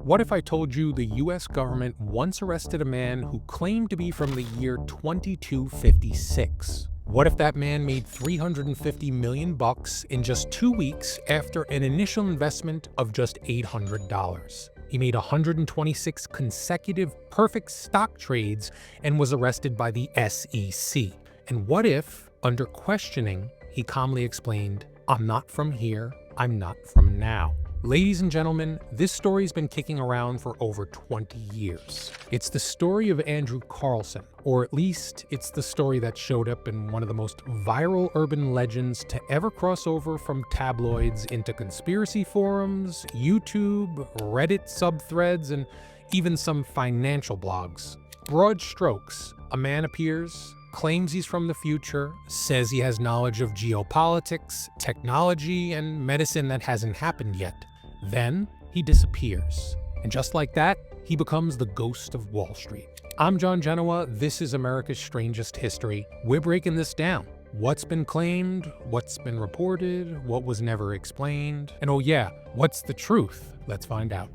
What if I told you the US government once arrested a man who claimed to be from the year 2256? What if that man made $350 million in just 2 weeks after an initial investment of just $800? He made 126 consecutive perfect stock trades and was arrested by the SEC. And what if, under questioning, he calmly explained, "I'm not from here, I'm not from now." Ladies and gentlemen, this story's been kicking around for over 20 years. It's the story of Andrew Carlssin, or at least it's the story that showed up in one of the most viral urban legends to ever cross over from tabloids into conspiracy forums, YouTube, Reddit subthreads, and even some financial blogs. Broad strokes, a man appears, claims he's from the future, says he has knowledge of geopolitics, technology, and medicine that hasn't happened yet. Then he disappears. And just like that, he becomes the ghost of Wall Street. I'm John Genoa. This is America's Strangest History. We're breaking this down. What's been claimed, what's been reported, what was never explained, and oh yeah, what's the truth? Let's find out.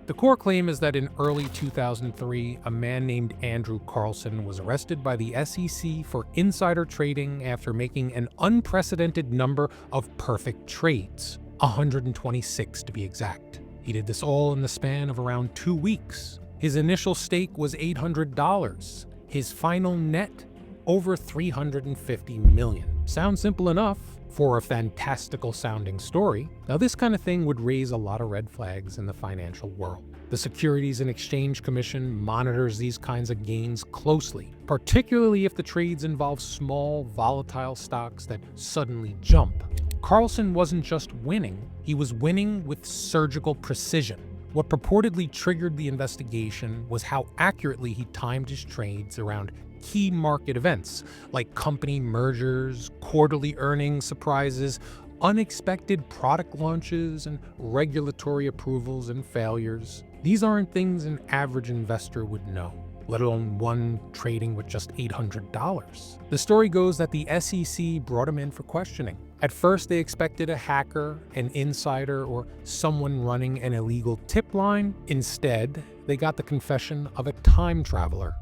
The core claim is that in early 2003, a man named Andrew Carlssin was arrested by the SEC for insider trading after making an unprecedented number of perfect trades, 126 to be exact. He did this all in the span of around 2 weeks. His initial stake was $800. His final net, over $350 million. Sounds simple enough for a fantastical sounding story. Now this kind of thing would raise a lot of red flags in the financial world. The Securities and Exchange Commission monitors these kinds of gains closely, particularly if the trades involve small, volatile stocks that suddenly jump. Carlssin wasn't just winning, he was winning with surgical precision. What purportedly triggered the investigation was how accurately he timed his trades around key market events like company mergers, quarterly earnings surprises, unexpected product launches, and regulatory approvals and failures. These aren't things an average investor would know, let alone one trading with just $800. The story goes that the SEC brought him in for questioning. At first, they expected a hacker, an insider, or someone running an illegal tip line. Instead, they got the confession of a time traveler.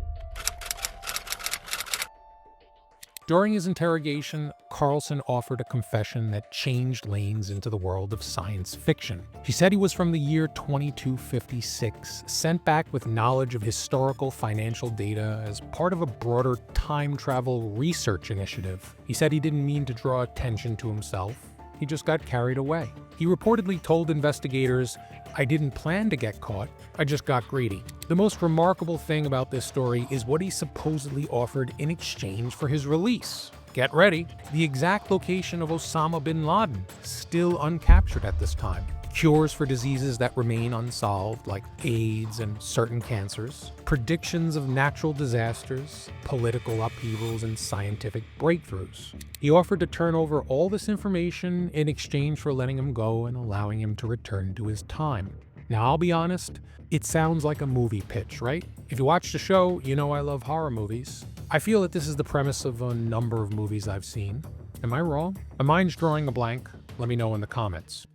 During his interrogation, Carlssin offered a confession that changed lanes into the world of science fiction. He said he was from the year 2256, sent back with knowledge of historical financial data as part of a broader time travel research initiative. He said he didn't mean to draw attention to himself. He just got carried away. He reportedly told investigators, "I didn't plan to get caught, I just got greedy." The most remarkable thing about this story is what he supposedly offered in exchange for his release. Get ready, the exact location of Osama bin Laden, still uncaptured at this time. Cures for diseases that remain unsolved, like AIDS and certain cancers, predictions of natural disasters, political upheavals, and scientific breakthroughs. He offered to turn over all this information in exchange for letting him go and allowing him to return to his time. Now, I'll be honest, it sounds like a movie pitch, right? If you watch the show, you know I love horror movies. I feel that this is the premise of a number of movies I've seen. Am I wrong? My mind's drawing a blank. Let me know in the comments.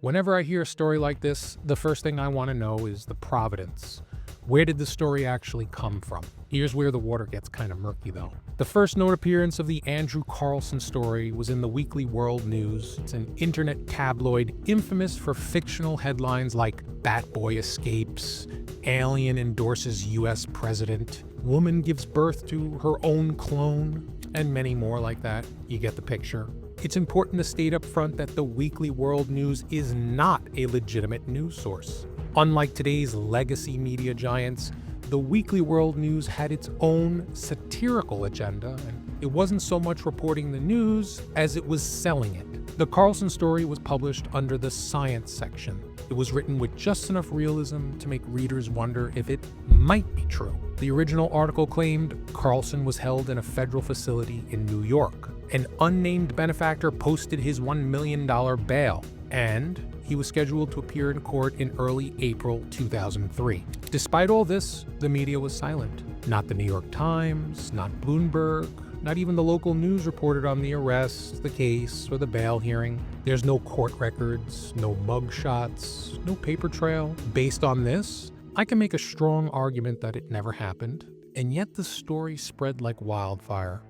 Whenever I hear a story like this, the first thing I want to know is the provenance. Where did the story actually come from? Here's where the water gets kind of murky though. The first known appearance of the Andrew Carlssin story was in the Weekly World News. It's an internet tabloid infamous for fictional headlines like "Bat Boy escapes," "Alien endorses US president," "Woman gives birth to her own clone," and many more like that. You get the picture. It's important to state up front that the Weekly World News is not a legitimate news source. Unlike today's legacy media giants, the Weekly World News had its own satirical agenda, and it wasn't so much reporting the news as it was selling it. The Carlssin story was published under the science section. It was written with just enough realism to make readers wonder if it might be true. The original article claimed Carlssin was held in a federal facility in New York. An unnamed benefactor posted his $1 million bail, and he was scheduled to appear in court in early April 2003. Despite all this, the media was silent. Not the New York Times, not Bloomberg, Not even the local news reported on the arrest, the case, or the bail hearing. There's no court records, no mugshots, no paper trail. Based on this, I can make a strong argument that it never happened, and yet the story spread like wildfire.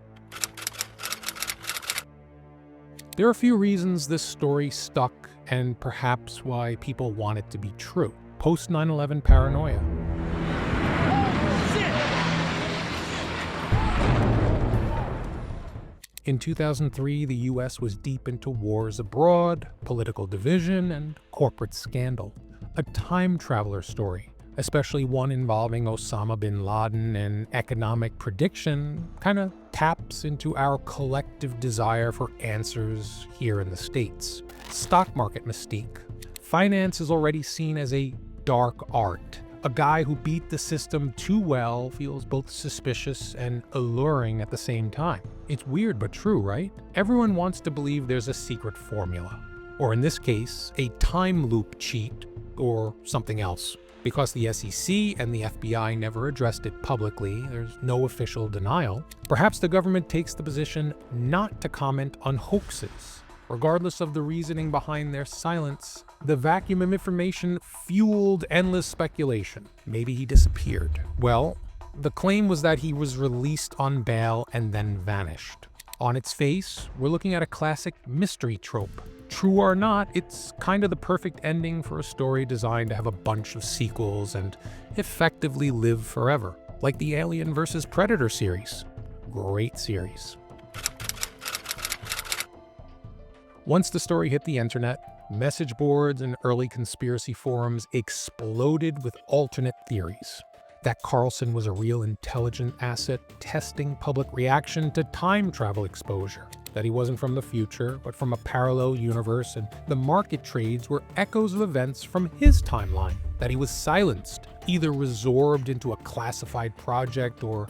There are a few reasons this story stuck, and perhaps why people want it to be true. Post 9/11 paranoia. In 2003, the US was deep into wars abroad, political division, and corporate scandal. A time traveler story, especially one involving Osama bin Laden and economic prediction, kind of taps into our collective desire for answers here in the States. Stock market mystique. Finance is already seen as a dark art. A guy who beat the system too well feels both suspicious and alluring at the same time. It's weird but true, right? Everyone wants to believe there's a secret formula, or in this case, a time loop cheat, or something else. Because the SEC and the FBI never addressed it publicly, there's no official denial. Perhaps the government takes the position not to comment on hoaxes. Regardless of the reasoning behind their silence, the vacuum of information fueled endless speculation. Maybe he disappeared. Well, the claim was that he was released on bail and then vanished. On its face, we're looking at a classic mystery trope. True or not, it's kind of the perfect ending for a story designed to have a bunch of sequels and effectively live forever. Like the Alien vs. Predator series. Great series. Once the story hit the internet, message boards and early conspiracy forums exploded with alternate theories. That Carlssin was a real intelligent asset testing public reaction to time travel exposure. That he wasn't from the future, but from a parallel universe, and the market trades were echoes of events from his timeline. That he was silenced, either resorbed into a classified project or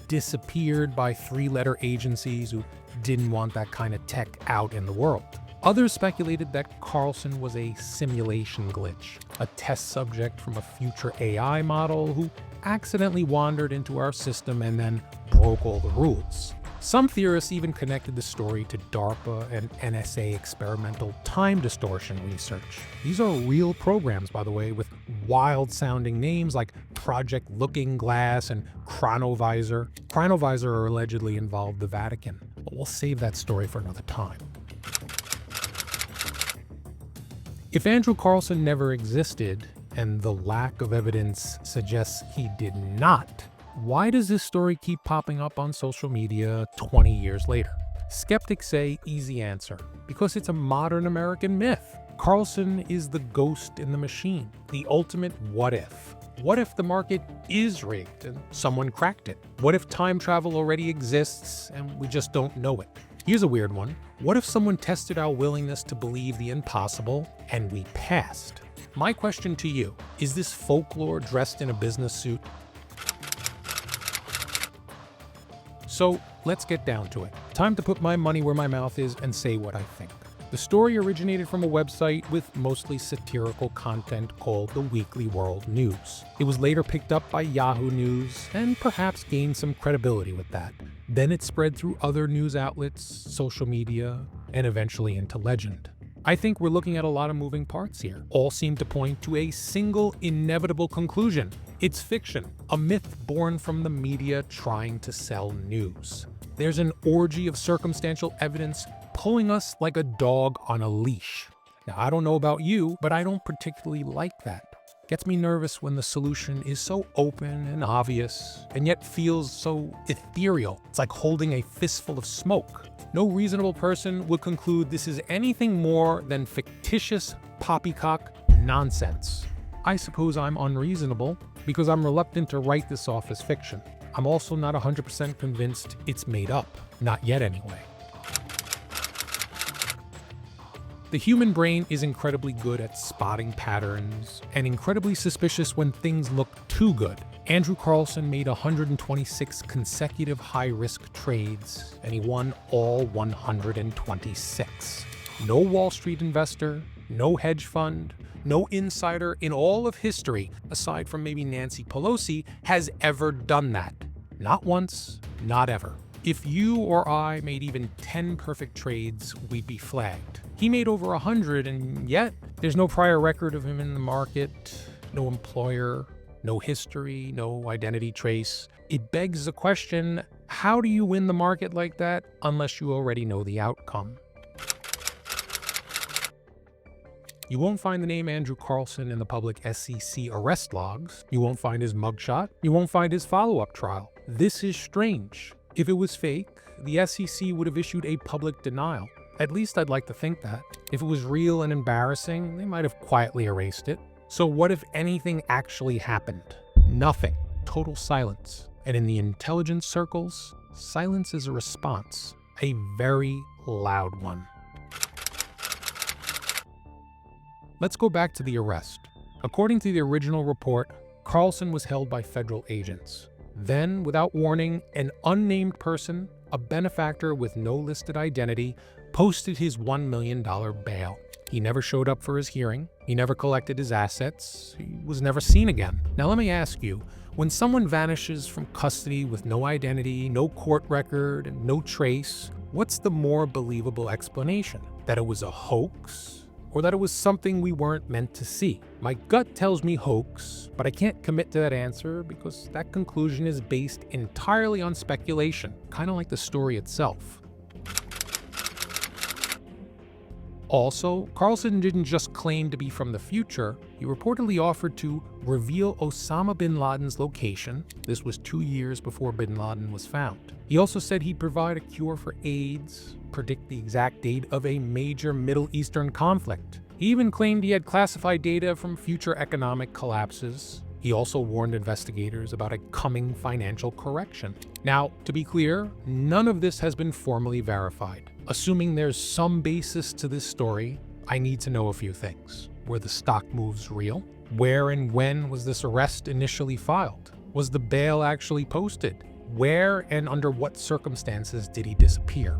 disappeared by three-letter agencies who didn't want that kind of tech out in the world. Others speculated that Carlssin was a simulation glitch, a test subject from a future AI model who accidentally wandered into our system and then broke all the rules. Some theorists even connected the story to DARPA and NSA experimental time distortion research. These are real programs, by the way, with wild-sounding names like Project Looking Glass and Chronovisor. Chronovisor allegedly involved the Vatican, but we'll save that story for another time. If Andrew Carlssin never existed, and the lack of evidence suggests he did not, why does this story keep popping up on social media 20 years later? Skeptics say easy answer, because it's a modern American myth. Carlssin is the ghost in the machine, the ultimate what if. What if the market is rigged and someone cracked it? What if time travel already exists and we just don't know it? Here's a weird one. What if someone tested our willingness to believe the impossible and we passed? My question to you, is this folklore dressed in a business suit? So let's get down to it. Time to put my money where my mouth is and say what I think. The story originated from a website with mostly satirical content called the Weekly World News. It was later picked up by Yahoo News and perhaps gained some credibility with that. Then it spread through other news outlets, social media, and eventually into legend. I think we're looking at a lot of moving parts here. All seem to point to a single inevitable conclusion. It's fiction, a myth born from the media trying to sell news. There's an orgy of circumstantial evidence pulling us like a dog on a leash. Now, I don't know about you, but I don't particularly like that. Gets me nervous when the solution is so open and obvious, and yet feels so ethereal. It's like holding a fistful of smoke. No reasonable person would conclude this is anything more than fictitious poppycock nonsense. I suppose I'm unreasonable because I'm reluctant to write this off as fiction. I'm also not 100% convinced it's made up. Not yet, anyway. The human brain is incredibly good at spotting patterns and incredibly suspicious when things look too good. Andrew Carlssin made 126 consecutive high-risk trades, and he won all 126. No Wall Street investor, no hedge fund, no insider in all of history, aside from maybe Nancy Pelosi, has ever done that. Not once, not ever. If you or I made even 10 perfect trades, we'd be flagged. He made over 100, and yet there's no prior record of him in the market, no employer, no history, no identity trace. It begs the question, how do you win the market like that unless you already know the outcome? You won't find the name Andrew Carlssin in the public SEC arrest logs. You won't find his mugshot. You won't find his follow-up trial. This is strange. If it was fake, the SEC would have issued a public denial. At least I'd like to think that. If it was real and embarrassing, they might have quietly erased it. So what if anything actually happened? Nothing. Total silence. And in the intelligence circles, silence is a response. A very loud one. Let's go back to the arrest. According to the original report, Carlssin was held by federal agents. Then, without warning, an unnamed person, a benefactor with no listed identity, posted his $1 million bail. He never showed up for his hearing. He never collected his assets. He was never seen again. Now let me ask you, when someone vanishes from custody with no identity, no court record, and no trace, what's the more believable explanation? That it was a hoax? Or that it was something we weren't meant to see? My gut tells me hoax, but I can't commit to that answer because that conclusion is based entirely on speculation, kind of like the story itself. Also, Carlssin didn't just claim to be from the future, he reportedly offered to reveal Osama bin Laden's location. This was 2 years before bin Laden was found. He also said he'd provide a cure for AIDS, predict the exact date of a major Middle Eastern conflict. He even claimed he had classified data from future economic collapses. He also warned investigators about a coming financial correction. Now, to be clear, none of this has been formally verified. Assuming there's some basis to this story, I need to know a few things. Were the stock moves real? Where and when was this arrest initially filed? Was the bail actually posted? Where and under what circumstances did he disappear?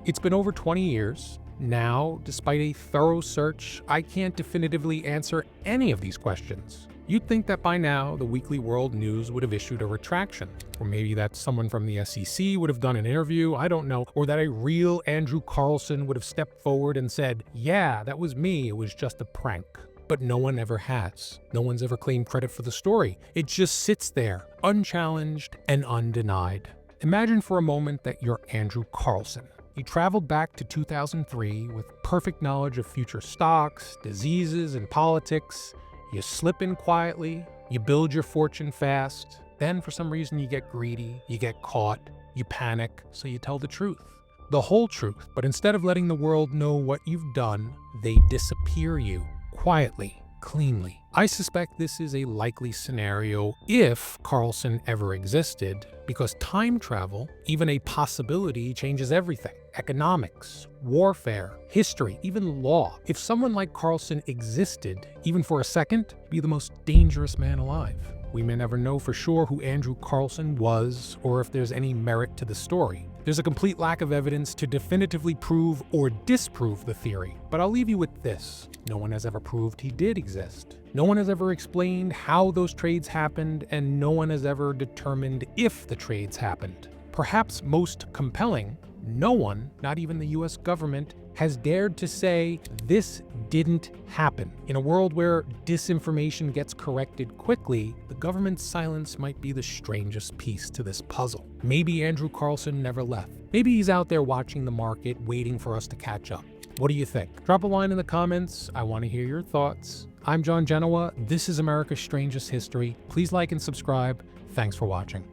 It's been over 20 years. Now, despite a thorough search, I can't definitively answer any of these questions. You'd think that by now, the Weekly World News would have issued a retraction. Or maybe that someone from the SEC would have done an interview, I don't know. Or that a real Andrew Carlssin would have stepped forward and said, yeah, that was me, it was just a prank. But no one ever has. No one's ever claimed credit for the story. It just sits there, unchallenged and undenied. Imagine for a moment that you're Andrew Carlssin. You traveled back to 2003 with perfect knowledge of future stocks, diseases, and politics. You slip in quietly, you build your fortune fast, then for some reason you get greedy, you get caught, you panic, so you tell the truth. The whole truth, but instead of letting the world know what you've done, they disappear you, quietly, cleanly. I suspect this is a likely scenario if Carlssin ever existed, because time travel, even a possibility, changes everything. Economics, warfare, history, even law. If someone like Carlssin existed, even for a second, he'd be the most dangerous man alive. We may never know for sure who Andrew Carlssin was, or if there's any merit to the story. There's a complete lack of evidence to definitively prove or disprove the theory. But I'll leave you with this. No one has ever proved he did exist. No one has ever explained how those trades happened, and no one has ever determined if the trades happened. Perhaps most compelling, no one, not even the US government, has dared to say this didn't happen. In a world where disinformation gets corrected quickly, the government's silence might be the strangest piece to this puzzle. Maybe Andrew Carlssin never left. Maybe he's out there watching the market, waiting for us to catch up. What do you think? Drop a line in the comments. I want to hear your thoughts. I'm John Genoa. This is America's Strangest History. Please like and subscribe. Thanks for watching.